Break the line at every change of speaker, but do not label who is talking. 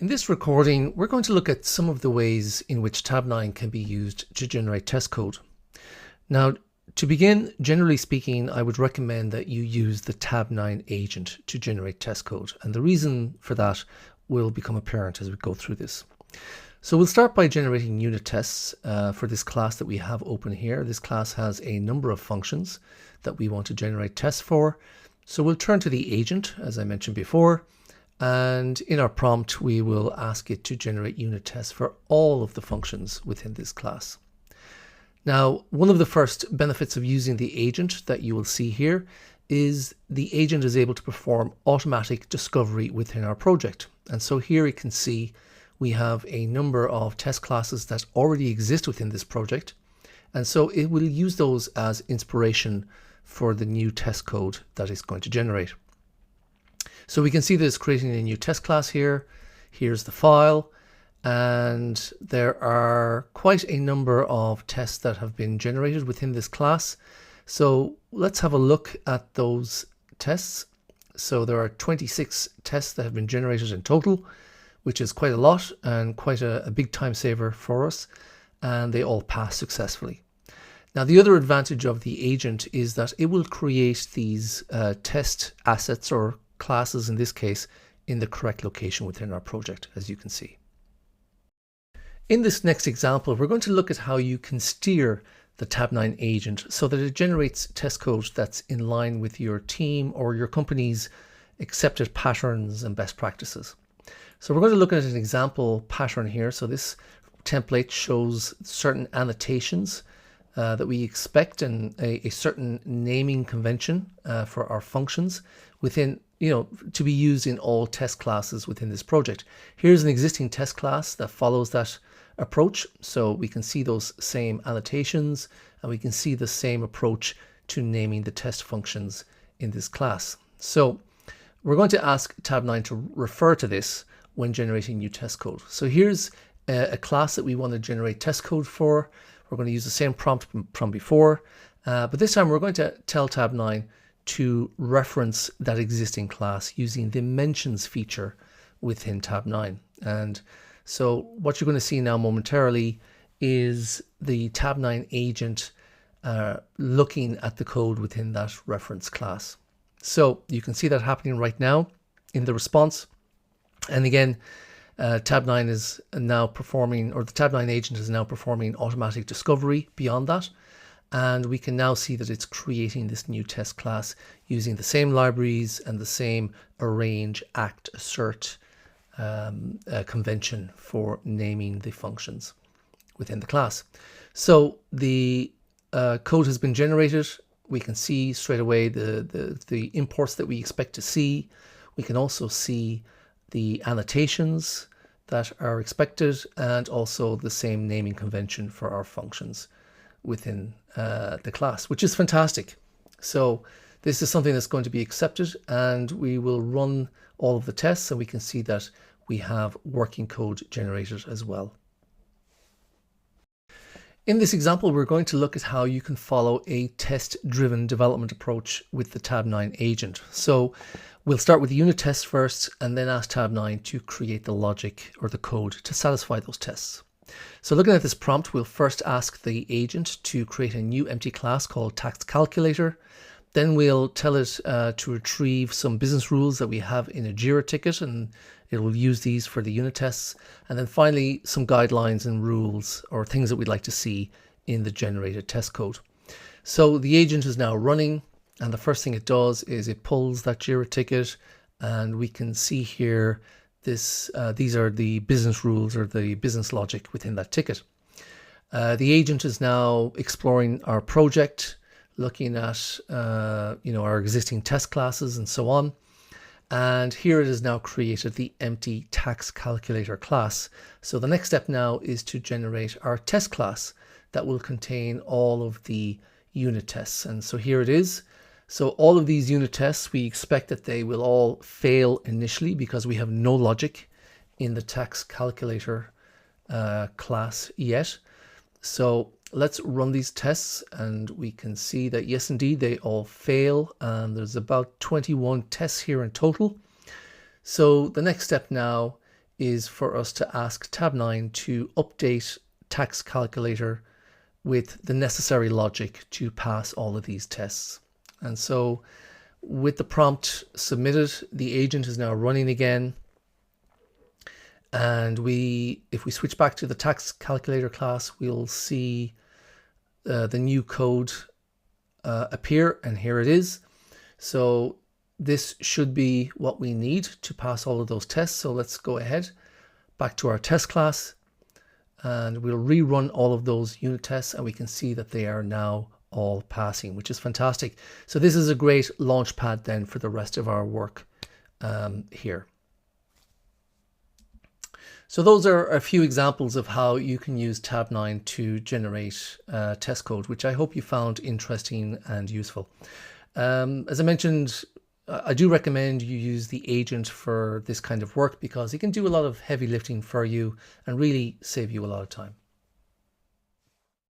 In this recording, we're going to look at some of the ways in which Tabnine can be used to generate test code. Now, to begin, generally speaking, I would recommend that you use the Tabnine Agent to generate test code. And the reason for that will become apparent as we go through this. So we'll start by generating unit tests for this class that we have open here. This class has a number of functions that we want to generate tests for. So we'll turn to the agent, as I mentioned before. And in our prompt, we will ask it to generate unit tests for all of the functions within this class. Now, one of the first benefits of using the agent that you will see here is the agent is able to perform automatic discovery within our project. And so here you can see we have a number of test classes that already exist within this project. And so it will use those as inspiration for the new test code that it's going to generate. So we can see that it's creating a new test class here. Here's the file, and there are quite a number of tests that have been generated within this class. So let's have a look at those tests. So there are 26 tests that have been generated in total, which is quite a lot and quite a big time saver for us, and they all pass successfully. Now, the other advantage of the agent is that it will create these test assets, or classes in this case, in the correct location within our project, as you can see. In this next example, we're going to look at how you can steer the Tabnine agent so that it generates test code that's in line with your team or your company's accepted patterns and best practices. So we're going to look at an example pattern here. So this template shows certain annotations that we expect, and a certain naming convention for our functions within, to be used in all test classes within this project. Here's an existing test class that follows that approach. So we can see those same annotations, and we can see the same approach to naming the test functions in this class. So we're going to ask Tabnine to refer to this when generating new test code. So here's a class that we want to generate test code for. We're going to use the same prompt from before, but this time we're going to tell Tabnine to reference that existing class using the mentions feature within Tabnine. And so what you're going to see now momentarily is the Tabnine agent looking at the code within that reference class. So you can see that happening right now in the response. And again, Tabnine is now performing, or the Tabnine agent is now performing automatic discovery beyond that. And we can now see that it's creating this new test class using the same libraries and the same arrange, act, assert convention for naming the functions within the class. So the code has been generated. We can see straight away the imports that we expect to see. We can also see the annotations that are expected, and also the same naming convention for our functions within the class, which is fantastic. So this is something that's going to be accepted, and we will run all of the tests, and we can see that we have working code generated as well. In this example, we're going to look at how you can follow a test-driven development approach with the Tabnine agent. So we'll start with the unit tests first, and then ask Tabnine to create the logic or the code to satisfy those tests. So looking at this prompt, we'll first ask the agent to create a new empty class called tax calculator. Then we'll tell it to retrieve some business rules that we have in a Jira ticket, and it will use these for the unit tests. And then finally, some guidelines and rules or things that we'd like to see in the generated test code. So the agent is now running, and the first thing it does is it pulls that Jira ticket, and we can see here these are the business rules or the business logic within that ticket. The agent is now exploring our project, looking at our existing test classes and so on. And here it has now created the empty tax calculator class. So the next step now is to generate our test class that will contain all of the unit tests. And so here it is. So all of these unit tests, we expect that they will all fail initially because we have no logic in the tax calculator class yet. So let's run these tests, and we can see that yes, indeed, they all fail. And there's about 21 tests here in total. So the next step now is for us to ask Tabnine to update tax calculator with the necessary logic to pass all of these tests. And so with the prompt submitted, the agent is now running again. And if we switch back to the tax calculator class, we'll see the new code appear, and here it is. So this should be what we need to pass all of those tests. So let's go ahead back to our test class, and we'll rerun all of those unit tests, and we can see that they are now all passing, which is fantastic. So this is a great launch pad then for the rest of our work here. So those are a few examples of how you can use Tabnine to generate test code, which I hope you found interesting and useful. As I mentioned, I do recommend you use the agent for this kind of work because it can do a lot of heavy lifting for you and really save you a lot of time.